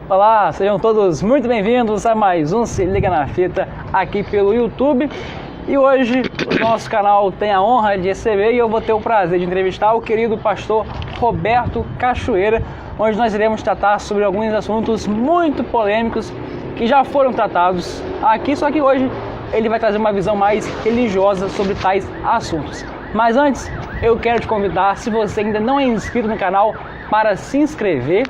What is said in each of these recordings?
Olá, sejam todos muito bem-vindos a mais um Se Liga na Fita aqui pelo YouTube. E hoje o nosso canal tem a honra de receber e eu vou ter o prazer de entrevistar o querido pastor Roberto Cachoeira, onde nós iremos tratar sobre alguns assuntos muito polêmicos que já foram tratados aqui, só que hoje ele vai trazer uma visão mais religiosa sobre tais assuntos. Mas antes, eu quero te convidar, se você ainda não é inscrito no canal, para se inscrever.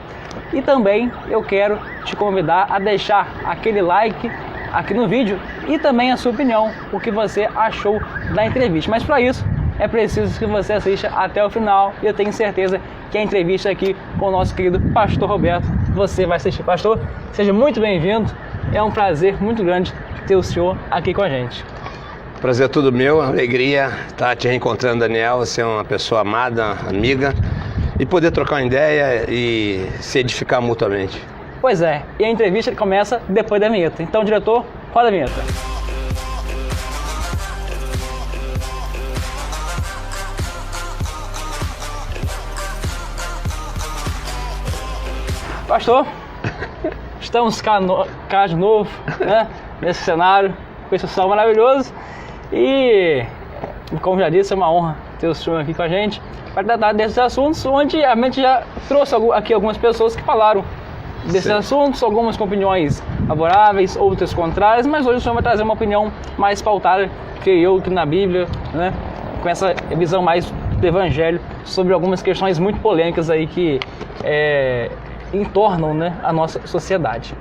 E também eu quero te convidar a deixar aquele like aqui no vídeo e também a sua opinião, o que você achou da entrevista. Mas para isso é preciso que você assista até o final e eu tenho certeza que a entrevista aqui com o nosso querido pastor Roberto, você vai assistir. Pastor, seja muito bem-vindo, é um prazer muito grande ter o senhor aqui com a gente. Prazer todo meu, alegria estar te reencontrando, Daniel. Você é uma pessoa amada, amiga, e poder trocar uma ideia e se edificar mutuamente. Pois é, e a entrevista começa depois da vinheta. Então, diretor, roda a vinheta. Pastor, estamos cá de novo, né, nesse cenário, com esse sol maravilhoso. E, como já disse, é uma honra ter o senhor aqui com a gente para tratar desses assuntos, onde a gente já trouxe aqui algumas pessoas que falaram desses assuntos, algumas com opiniões favoráveis, outras contrárias, mas hoje o senhor vai trazer uma opinião mais pautada, creio eu, que na Bíblia, né, com essa visão mais do Evangelho sobre algumas questões muito polêmicas aí que entornam, né, a nossa sociedade.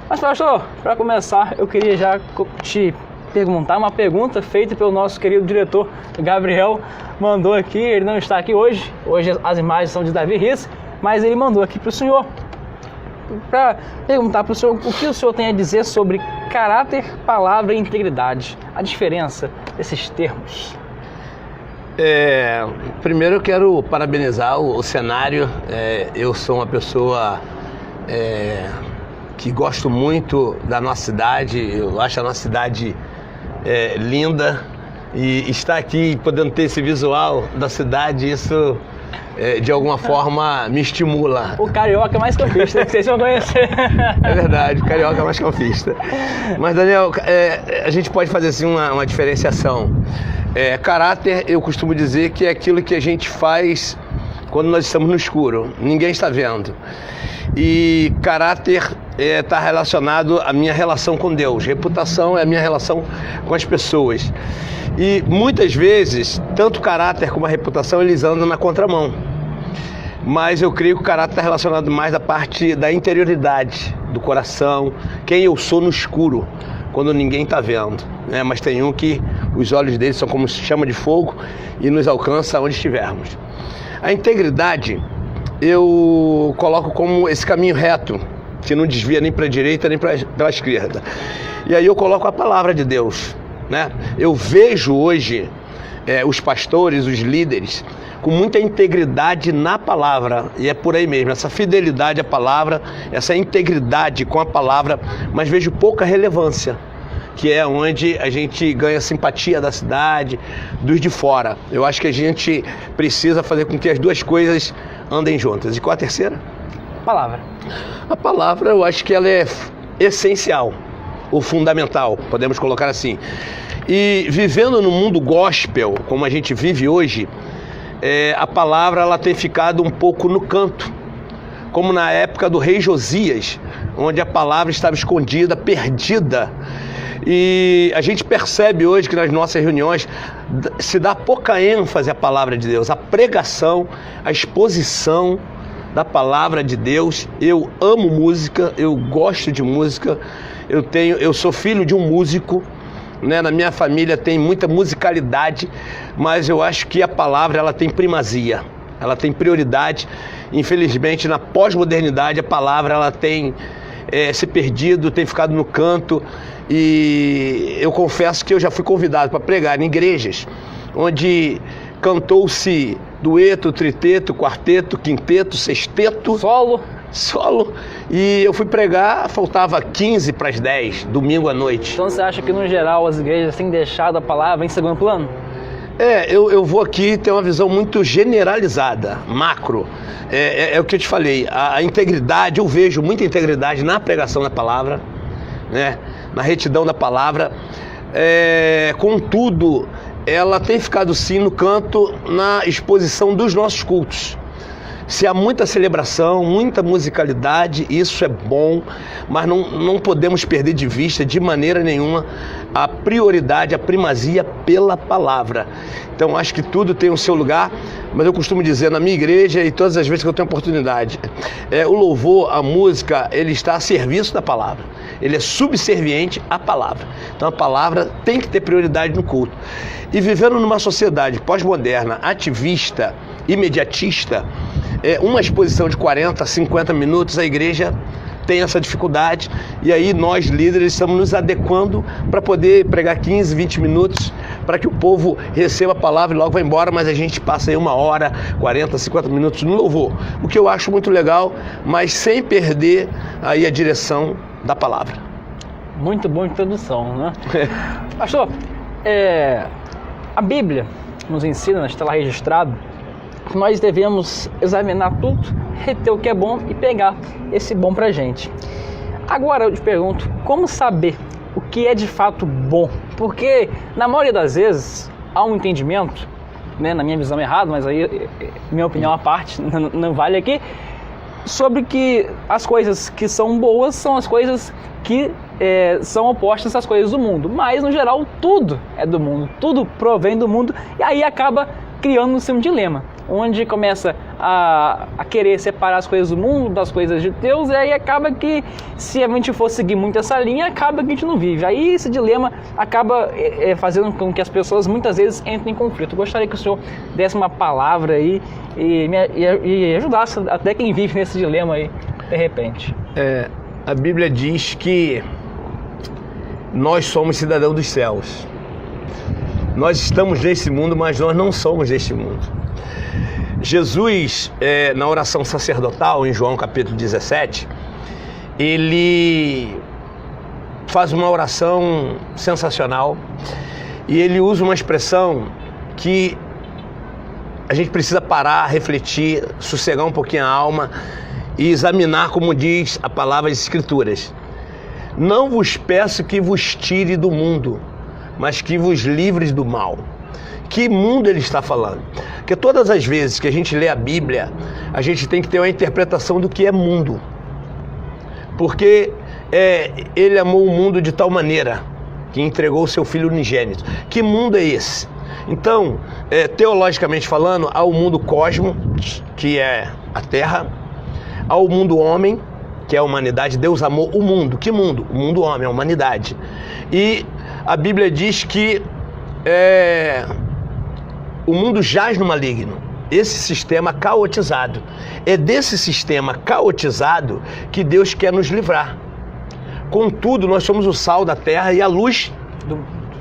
Mas, pastor, para começar, eu queria já te perguntar uma pergunta feita pelo nosso querido diretor Gabriel, mandou aqui, ele não está aqui hoje as imagens são de Davi Riss, mas ele mandou aqui para o senhor, para perguntar para o senhor o que o senhor tem a dizer sobre caráter, palavra e integridade, a diferença desses termos. Primeiro eu quero parabenizar o cenário. Eu sou uma pessoa que gosto muito da nossa cidade, eu acho a nossa cidade linda, e estar aqui podendo ter esse visual da cidade, isso de alguma forma me estimula. O carioca é mais campista, que vocês vão conhecer. É verdade, o carioca é mais campista. Mas, Daniel, a gente pode fazer assim uma diferenciação. Caráter, eu costumo dizer que é aquilo que a gente faz quando nós estamos no escuro, ninguém está vendo. E caráter está relacionado à minha relação com Deus. Reputação é a minha relação com as pessoas. E muitas vezes, tanto o caráter como a reputação, eles andam na contramão. Mas eu creio que o caráter está relacionado mais à parte da interioridade, do coração, quem eu sou no escuro, quando ninguém está vendo. Mas tem um que os olhos dele são como chama de fogo e nos alcança onde estivermos. A integridade eu coloco como esse caminho reto, que não desvia nem para a direita nem para a esquerda. E aí eu coloco a palavra de Deus, né? Eu vejo hoje os pastores, os líderes, com muita integridade na palavra, e é por aí mesmo, essa fidelidade à palavra, essa integridade com a palavra, mas vejo pouca relevância, que é onde a gente ganha simpatia da cidade, dos de fora. Eu acho que a gente precisa fazer com que as duas coisas andem juntas. E qual a terceira? Palavra. A palavra, eu acho que ela é essencial, ou fundamental, podemos colocar assim. E vivendo no mundo gospel, como a gente vive hoje, a palavra ela tem ficado um pouco no canto, como na época do rei Josias, onde a palavra estava escondida, perdida. E a gente percebe hoje que nas nossas reuniões se dá pouca ênfase à palavra de Deus, à pregação, à exposição da palavra de Deus. Eu amo música, eu gosto de música, eu sou filho de um músico, né? Na minha família tem muita musicalidade, mas eu acho que a palavra ela tem primazia, ela tem prioridade. Infelizmente, na pós-modernidade, a palavra ela tem se perdido, tem ficado no canto. E eu confesso que eu já fui convidado para pregar em igrejas onde cantou-se dueto, triteto, quarteto, quinteto, sexteto, solo, e eu fui pregar, faltava 15 para as 10, domingo à noite. Então você acha que no geral as igrejas têm deixado a palavra em segundo plano? Eu vou aqui ter uma visão muito generalizada, macro. É o que eu te falei, a integridade, eu vejo muita integridade na pregação da palavra, né? Na retidão da palavra. Contudo, ela tem ficado sim no canto na exposição dos nossos cultos. Se há muita celebração, muita musicalidade, isso é bom, mas não podemos perder de vista de maneira nenhuma a prioridade, a primazia pela palavra. Então acho que tudo tem o seu lugar, mas eu costumo dizer na minha igreja e todas as vezes que eu tenho oportunidade, o louvor, a música, ele está a serviço da palavra, ele é subserviente à palavra. Então a palavra tem que ter prioridade no culto. E vivendo numa sociedade pós-moderna, ativista, imediatista, uma exposição de 40, 50 minutos, a igreja tem essa dificuldade, e aí nós líderes estamos nos adequando para poder pregar 15, 20 minutos, para que o povo receba a palavra e logo vai embora, mas a gente passa aí 1 hora, 40, 50 minutos no louvor, o que eu acho muito legal, mas sem perder aí a direção da palavra. Muito boa introdução, né? Pastor, a Bíblia nos ensina, está lá registrado, que nós devemos examinar tudo, reter o que é bom e pegar esse bom pra gente. Agora eu te pergunto, como saber o que é de fato bom? Porque na maioria das vezes há um entendimento, né, na minha visão errado, mas aí minha opinião à parte, não vale aqui, sobre que as coisas que são boas são as coisas que são opostas às coisas do mundo. Mas no geral tudo é do mundo, tudo provém do mundo, e aí acaba criando-se um dilema, onde começa a querer separar as coisas do mundo das coisas de Deus, e aí acaba que, se a gente for seguir muito essa linha, acaba que a gente não vive. Aí esse dilema acaba fazendo com que as pessoas muitas vezes entrem em conflito. Eu gostaria que o senhor desse uma palavra aí e ajudasse até quem vive nesse dilema aí, de repente. A Bíblia diz que nós somos cidadãos dos céus. Nós estamos nesse mundo, mas nós não somos deste mundo. Jesus, na oração sacerdotal, em João capítulo 17, ele faz uma oração sensacional e ele usa uma expressão que a gente precisa parar, refletir, sossegar um pouquinho a alma e examinar, como diz a palavra das Escrituras. Não vos peço que vos tire do mundo, mas que vos livres do mal. Que mundo ele está falando? Porque todas as vezes que a gente lê a Bíblia, a gente tem que ter uma interpretação do que é mundo. Porque ele amou o mundo de tal maneira que entregou o seu Filho unigênito. Que mundo é esse? Então, teologicamente falando, há o mundo cosmo, que é a Terra, há o mundo homem, que é a humanidade. Deus amou o mundo. Que mundo? O mundo homem, a humanidade. E a Bíblia diz que o mundo jaz no maligno. Esse sistema caotizado. É desse sistema caotizado que Deus quer nos livrar. Contudo, nós somos o sal da terra e a luz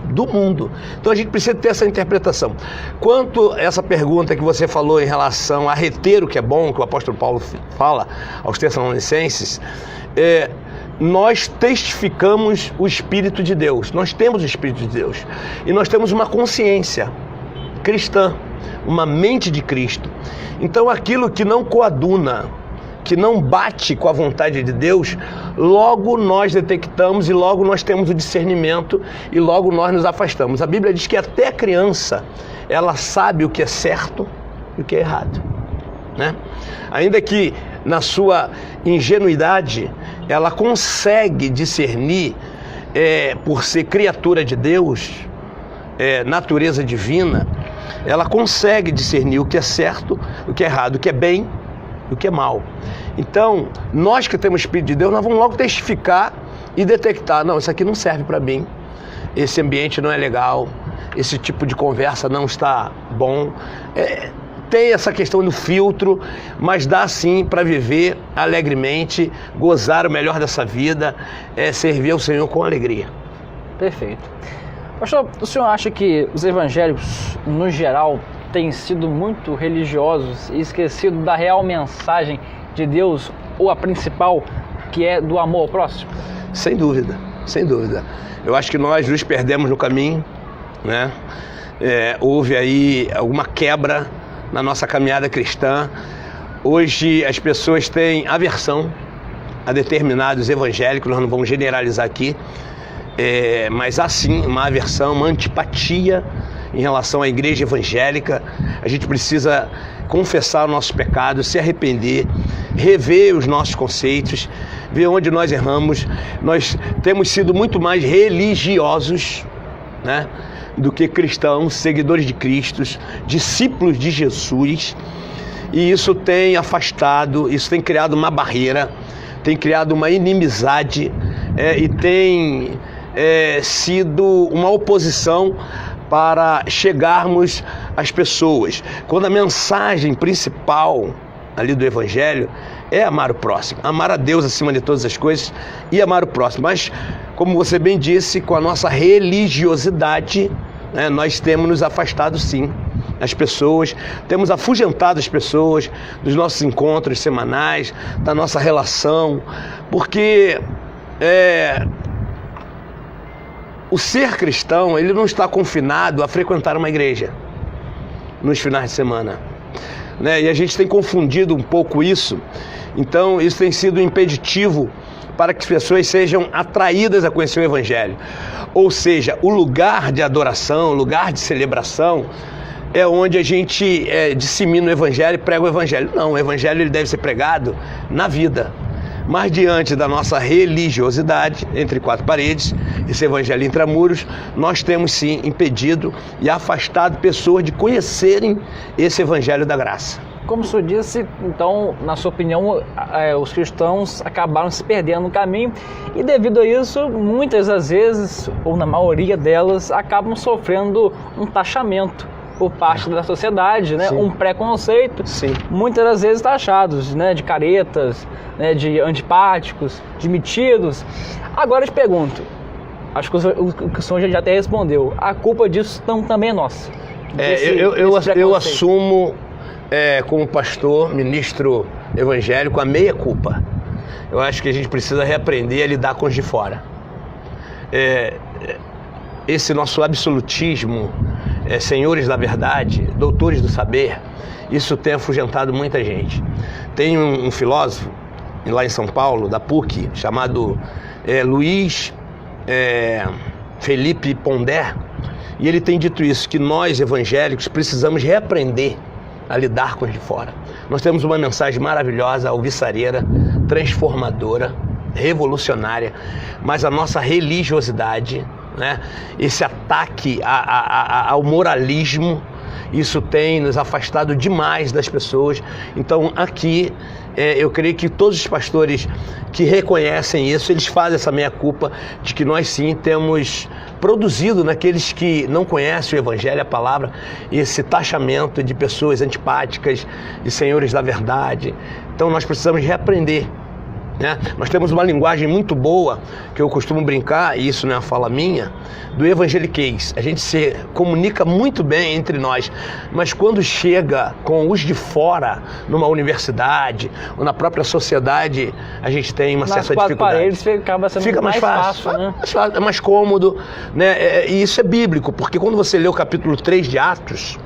do mundo. Então a gente precisa ter essa interpretação. Quanto a essa pergunta que você falou em relação a reter o que é bom, que o apóstolo Paulo fala aos Tessalonicenses, nós testificamos o Espírito de Deus. Nós temos o Espírito de Deus. E nós temos uma consciência cristã, uma mente de Cristo. Então aquilo que não coaduna, que não bate com a vontade de Deus, logo nós detectamos e logo nós temos o discernimento e logo nós nos afastamos. A Bíblia diz que até a criança, ela sabe o que é certo e o que é errado, né? Ainda que na sua ingenuidade, ela consegue discernir, por ser criatura de Deus, natureza divina, ela consegue discernir o que é certo, o que é errado, o que é bem e o que é mal. Então, nós que temos o Espírito de Deus, nós vamos logo testificar e detectar, não, isso aqui não serve para mim, esse ambiente não é legal, esse tipo de conversa não está bom. Tem essa questão do filtro, mas dá sim para viver alegremente, gozar o melhor dessa vida, servir ao Senhor com alegria. Perfeito. Pastor, o senhor acha que os evangélicos, no geral, têm sido muito religiosos e esquecido da real mensagem de Deus, ou a principal, que é do amor ao próximo? Sem dúvida, sem dúvida. Eu acho que nós nos perdemos no caminho, né? houve aí alguma quebra na nossa caminhada cristã. Hoje as pessoas têm aversão a determinados evangélicos, nós não vamos generalizar aqui, mas há sim uma aversão, uma antipatia em relação à igreja evangélica. A gente precisa confessar os nossos pecados, se arrepender, rever os nossos conceitos, ver onde nós erramos. Nós temos sido muito mais religiosos, né, do que cristãos, seguidores de Cristo, discípulos de Jesus, e isso tem afastado, isso tem criado uma barreira, tem criado uma inimizade e tem sido uma oposição para chegarmos às pessoas, quando a mensagem principal ali do Evangelho é amar o próximo, amar a Deus acima de todas as coisas e amar o próximo. Mas, como você bem disse, com a nossa religiosidade, né, nós temos nos afastado sim as pessoas, temos afugentado as pessoas dos nossos encontros semanais, da nossa relação, porque o ser cristão, ele não está confinado a frequentar uma igreja nos finais de semana, né? E a gente tem confundido um pouco isso. Então isso tem sido um impeditivo para que as pessoas sejam atraídas a conhecer o Evangelho. Ou seja, o lugar de adoração, o lugar de celebração é onde a gente dissemina o Evangelho e prega o Evangelho. Não, o Evangelho ele deve ser pregado na vida. Mas diante da nossa religiosidade, entre quatro paredes, esse evangelho intramuros, nós temos sim impedido e afastado pessoas de conhecerem esse evangelho da graça. Como o senhor disse, então, na sua opinião, os cristãos acabaram se perdendo no caminho e devido a isso, muitas das vezes, ou na maioria delas, acabam sofrendo um taxamento por parte da sociedade, né? Um preconceito, sim, muitas das vezes taxados, né? De caretas, né? De antipáticos, de metidos. Agora eu te pergunto, acho que o senhor já até respondeu, a culpa disso também é nossa. Eu assumo, como pastor, ministro evangélico, a meia culpa. Eu acho que a gente precisa reaprender a lidar com os de fora. Esse nosso absolutismo, senhores da verdade, doutores do saber, isso tem afugentado muita gente. Tem um filósofo lá em São Paulo, da PUC, chamado Luiz Felipe Pondé, e ele tem dito isso, que nós evangélicos precisamos reaprender a lidar com os de fora. Nós temos uma mensagem maravilhosa, alvissareira, transformadora, revolucionária, mas a nossa religiosidade, né, esse ataque ao moralismo, isso tem nos afastado demais das pessoas. Então aqui eu creio que todos os pastores que reconhecem isso, eles fazem essa meia-culpa de que nós sim temos produzido naqueles que não conhecem o Evangelho, a palavra, esse taxamento de pessoas antipáticas, de senhores da verdade. Então nós precisamos reaprender, né? Nós temos uma linguagem muito boa, que eu costumo brincar, e isso não é uma fala minha, do evangeliquez. A gente se comunica muito bem entre nós, mas quando chega com os de fora, numa universidade ou na própria sociedade, a gente tem uma certa dificuldade. Paredes fica mais fácil, né? É mais cômodo, né? E isso é bíblico, porque quando você lê o capítulo 3 de Atos,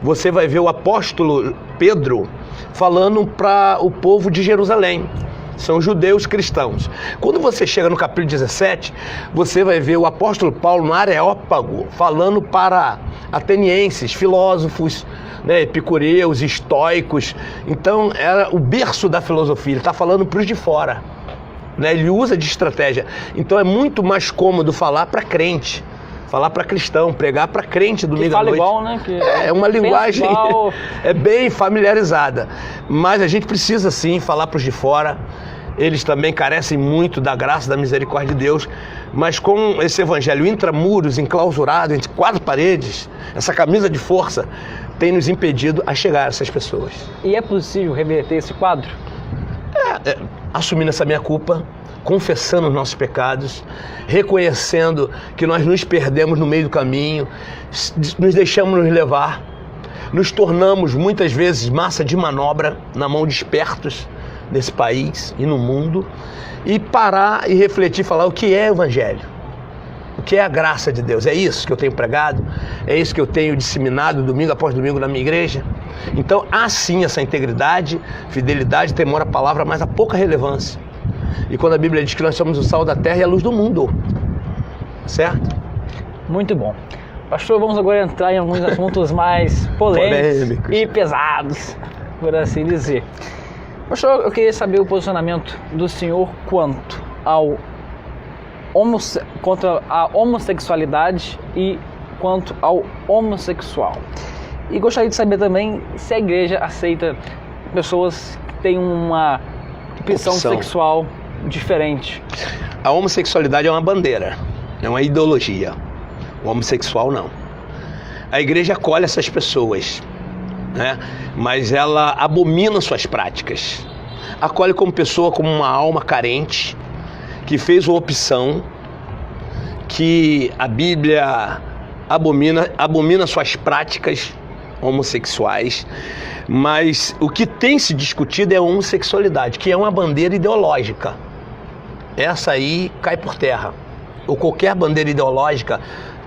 você vai ver o apóstolo Pedro falando para o povo de Jerusalém. São judeus cristãos. Quando você chega no capítulo 17, você vai ver o apóstolo Paulo no Areópago falando para atenienses, filósofos, né, epicureus, estoicos. Então era o berço da filosofia, ele está falando para os de fora, né? Ele usa de estratégia. Então é muito mais cômodo falar para crente, falar para cristão, pregar para crente do domingo à noite. Igual, né? É uma linguagem bem familiarizada. Mas a gente precisa sim falar para os de fora. Eles também carecem muito da graça, da misericórdia de Deus. Mas com esse evangelho intramuros, enclausurado entre quatro paredes, essa camisa de força tem nos impedido a chegar a essas pessoas. E é possível reverter esse quadro? Assumindo essa minha culpa, confessando os nossos pecados, reconhecendo que nós nos perdemos no meio do caminho, nos deixamos nos levar, nos tornamos muitas vezes massa de manobra na mão de espertos nesse país e no mundo, e parar e refletir, falar o que é evangelho, o que é a graça de Deus. É isso que eu tenho pregado, é isso que eu tenho disseminado domingo após domingo na minha igreja. Então há sim essa integridade, fidelidade, temor à palavra, mas há pouca relevância. E quando a Bíblia diz que nós somos o sal da terra e a luz do mundo, certo? Muito bom. Pastor, vamos agora entrar em alguns assuntos mais polêmicos e pesados, por assim dizer. Pastor, eu queria saber o posicionamento do senhor quanto ao contra a homossexualidade e quanto ao homossexual. E gostaria de saber também se a igreja aceita pessoas que têm uma opção sexual diferente. A homossexualidade é uma bandeira, é uma ideologia. O homossexual não. A igreja acolhe essas pessoas, né? Mas ela abomina suas práticas. Acolhe como pessoa, como uma alma carente, que fez uma opção que a Bíblia abomina suas práticas homossexuais, mas o que tem se discutido é a homossexualidade, que é uma bandeira ideológica. Essa aí cai por terra, ou qualquer bandeira ideológica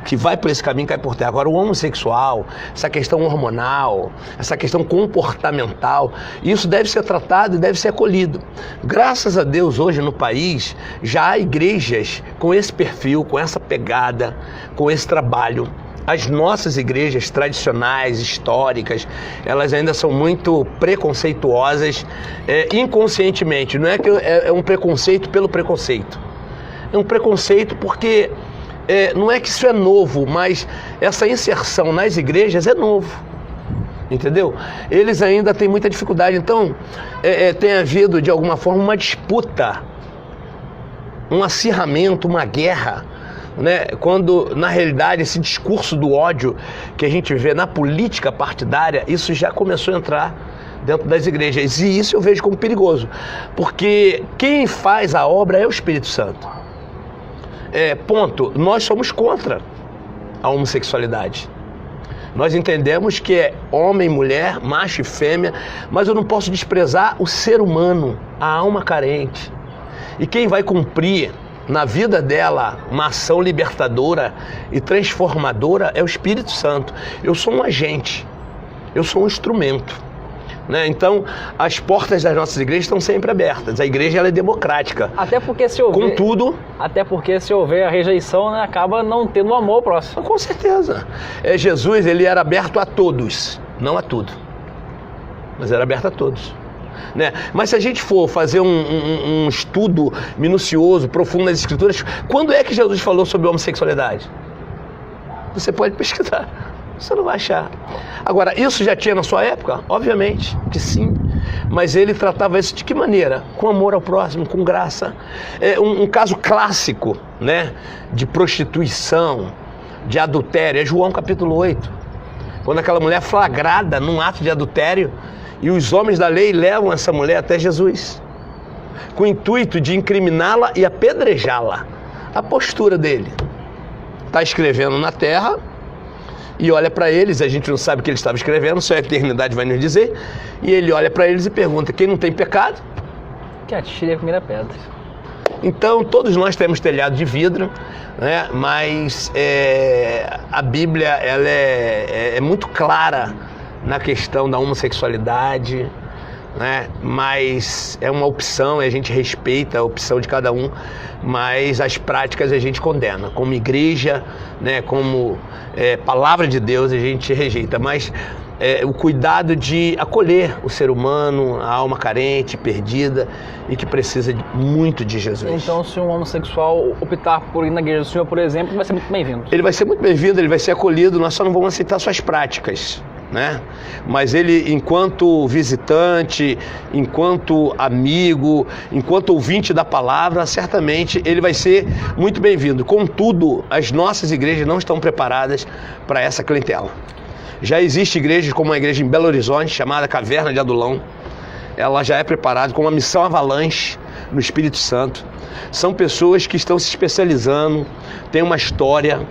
que vai por esse caminho cai por terra. Agora, o homossexual, essa questão hormonal, essa questão comportamental, isso deve ser tratado e deve ser acolhido. Graças a Deus, hoje no país, já há igrejas com esse perfil, com essa pegada, com esse trabalho. As nossas igrejas tradicionais, históricas, elas ainda são muito preconceituosas, inconscientemente. Não é que é um preconceito pelo preconceito. É um preconceito porque não é que isso é novo, mas essa inserção nas igrejas é novo. Entendeu? Eles ainda têm muita dificuldade. Então, tem havido, de alguma forma, uma disputa, um acirramento, uma guerra, né? Quando, na realidade, esse discurso do ódio que a gente vê na política partidária, isso já começou a entrar dentro das igrejas. E isso eu vejo como perigoso, porque quem faz a obra é o Espírito Santo. Ponto. Nós somos contra a homossexualidade. Nós entendemos que é homem, mulher, macho e fêmea, mas eu não posso desprezar o ser humano, a alma carente. E quem vai cumprir na vida dela uma ação libertadora e transformadora é o Espírito Santo. Eu sou um agente, eu sou um instrumento. Né? Então, as portas das nossas igrejas estão sempre abertas. A igreja ela é democrática. Até porque se houver, contudo, até porque se houver a rejeição, né, acaba não tendo amor próximo. Com certeza. Jesus, ele era aberto a todos, não a tudo, mas era aberto a todos. Né? Mas se a gente for fazer um estudo minucioso, profundo nas Escrituras, quando é que Jesus falou sobre homossexualidade? Você pode pesquisar. Você não vai achar. Agora, isso já tinha na sua época? Obviamente que sim. Mas ele tratava isso de que maneira? Com amor ao próximo, com graça. Um caso clássico, né, de prostituição, de adultério, é João capítulo 8. Quando aquela mulher é flagrada num ato de adultério e os homens da lei levam essa mulher até Jesus, com o intuito de incriminá-la e apedrejá-la. A postura dele. Está escrevendo na terra e olha para eles, a gente não sabe o que ele estava escrevendo, só a eternidade vai nos dizer, e ele olha para eles e pergunta: quem não tem pecado? Que atire a primeira pedra. Então, todos nós temos telhado de vidro, né? Mas a Bíblia ela é muito clara na questão da homossexualidade, né? Mas é uma opção e a gente respeita a opção de cada um, mas as práticas a gente condena. Como igreja, né? Como palavra de Deus a gente rejeita, mas o cuidado de acolher o ser humano, a alma carente, perdida e que precisa muito de Jesus. Então, se um homossexual optar por ir na igreja do Senhor, por exemplo, vai ser muito bem-vindo. Ele vai ser muito bem-vindo, ele vai ser acolhido, nós só não vamos aceitar suas práticas, né? Mas ele, enquanto visitante, enquanto amigo, enquanto ouvinte da palavra, certamente ele vai ser muito bem-vindo. Contudo, as nossas igrejas não estão preparadas para essa clientela. Já existe igrejas como a igreja em Belo Horizonte, chamada Caverna de Adulão. Ela já é preparada com uma missão avalanche no Espírito Santo. São pessoas que estão se especializando, têm uma história,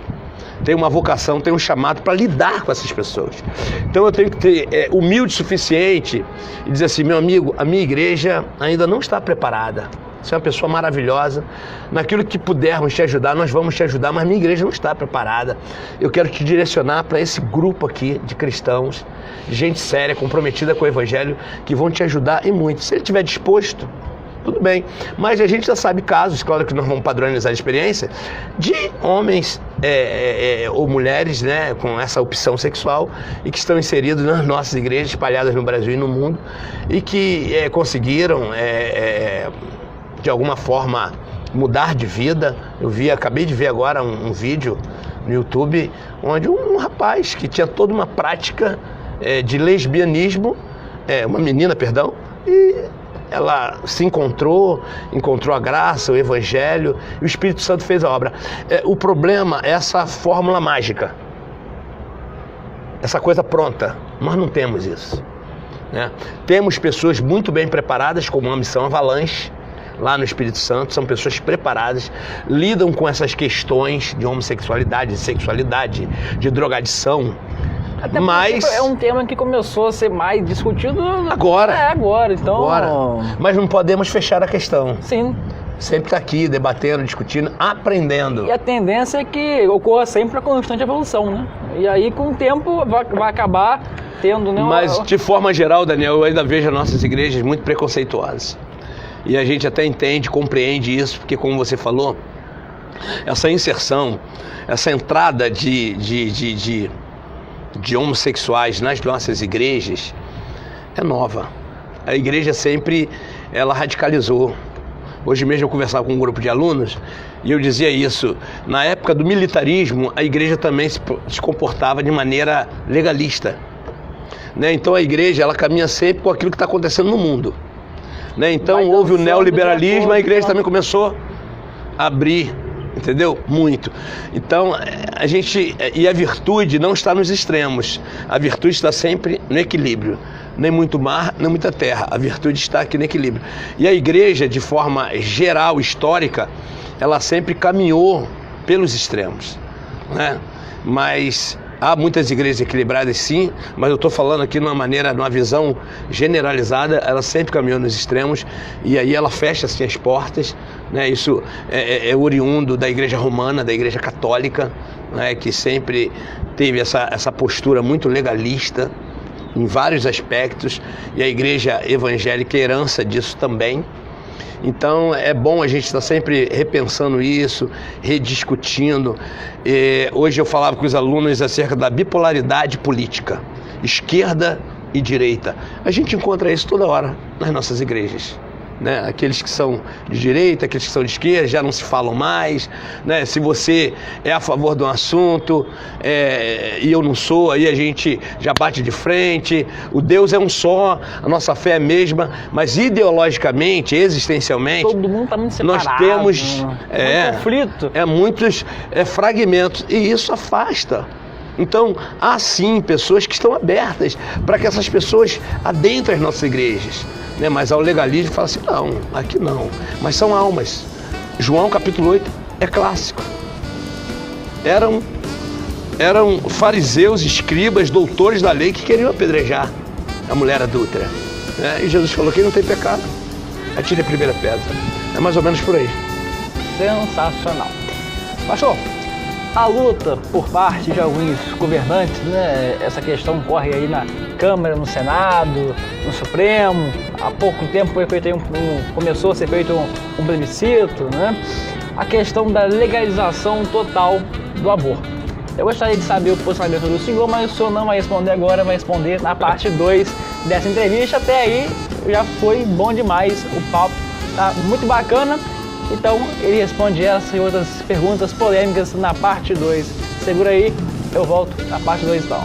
têm uma vocação, têm um chamado para lidar com essas pessoas. Então eu tenho que ter humilde o suficiente e dizer assim: meu amigo, a minha igreja ainda não está preparada. Você é uma pessoa maravilhosa. Naquilo que pudermos te ajudar, nós vamos te ajudar, mas minha igreja não está preparada. Eu quero te direcionar para esse grupo aqui de cristãos, de gente séria, comprometida com o Evangelho, que vão te ajudar e muito. Se ele estiver disposto, tudo bem. Mas a gente já sabe casos, claro que nós vamos padronizar a experiência, de homens ou mulheres, né, com essa opção sexual e que estão inseridos nas nossas igrejas, espalhadas no Brasil e no mundo, e que conseguiram, de alguma forma, mudar de vida. Acabei de ver agora um vídeo no YouTube, onde um rapaz que tinha toda uma prática de lesbianismo, uma menina, perdão, e ela se encontrou a graça, o Evangelho, e o Espírito Santo fez a obra. O problema é essa fórmula mágica, essa coisa pronta. Nós não temos isso, né? Temos pessoas muito bem preparadas, como a Missão Avalanche, lá no Espírito Santo, são pessoas preparadas, lidam com essas questões de homossexualidade, de sexualidade, de drogadição. Até mas é um tema que começou a ser mais discutido agora. Agora, então. Agora. Mas não podemos fechar a questão. Sim. Sempre está aqui debatendo, discutindo, aprendendo. E a tendência é que ocorra sempre a constante evolução, né? E aí, com o tempo, vai acabar tendo, né? Mas, de forma geral, Daniel, eu ainda vejo as nossas igrejas muito preconceituosas. E a gente até entende, compreende isso, porque, como você falou, essa inserção, essa entrada de homossexuais nas nossas igrejas é nova. A igreja sempre, ela radicalizou. Hoje mesmo eu conversava com um grupo de alunos e eu dizia isso. Na época do militarismo, a igreja também se comportava de maneira legalista, né? Então a igreja, ela caminha sempre com aquilo que está acontecendo no mundo, né? Então houve o neoliberalismo, a igreja também começou a abrir, entendeu? Muito. Então, e a virtude não está nos extremos. A virtude está sempre no equilíbrio. Nem muito mar, nem muita terra. A virtude está aqui no equilíbrio. E a igreja, de forma geral, histórica, ela sempre caminhou pelos extremos, né? Mas há muitas igrejas equilibradas, sim, mas eu estou falando aqui numa visão generalizada. Ela sempre caminhou nos extremos e aí ela fecha assim as portas, né? Isso é oriundo da igreja romana, da igreja católica, né? Que sempre teve essa postura muito legalista em vários aspectos, e a igreja evangélica é herança disso também. Então é bom a gente estar sempre repensando isso, rediscutindo. Hoje eu falava com os alunos acerca da bipolaridade política, esquerda e direita. A gente encontra isso toda hora nas nossas igrejas, né? Aqueles que são de direita, aqueles que são de esquerda já não se falam mais, né? Se você é a favor de um assunto e eu não sou, aí a gente já bate de frente. O Deus é um só, a nossa fé é a mesma, mas ideologicamente, existencialmente, todo mundo está muito separado, nós temos conflito, muitos fragmentos, e isso afasta. Então, há sim pessoas que estão abertas para que essas pessoas adentrem as nossas igrejas, né? Mas ao legalismo fala assim, não, aqui não. Mas são almas. João capítulo 8 é clássico. Eram fariseus, escribas, doutores da lei que queriam apedrejar a mulher adúltera, né? E Jesus falou, quem não tem pecado, atire a primeira pedra. É mais ou menos por aí. Sensacional. Pastor, a luta por parte de alguns governantes, né? Essa questão corre aí na Câmara, no Senado, no Supremo. Há pouco tempo começou a ser feito um plebiscito, né? A questão da legalização total do aborto. Eu gostaria de saber o posicionamento do senhor, mas o senhor não vai responder agora, vai responder na parte 2 dessa entrevista. Até aí já foi bom demais, o papo tá muito bacana. Então ele responde essa e outras perguntas polêmicas na parte 2. Segura aí, eu volto na parte 2 então.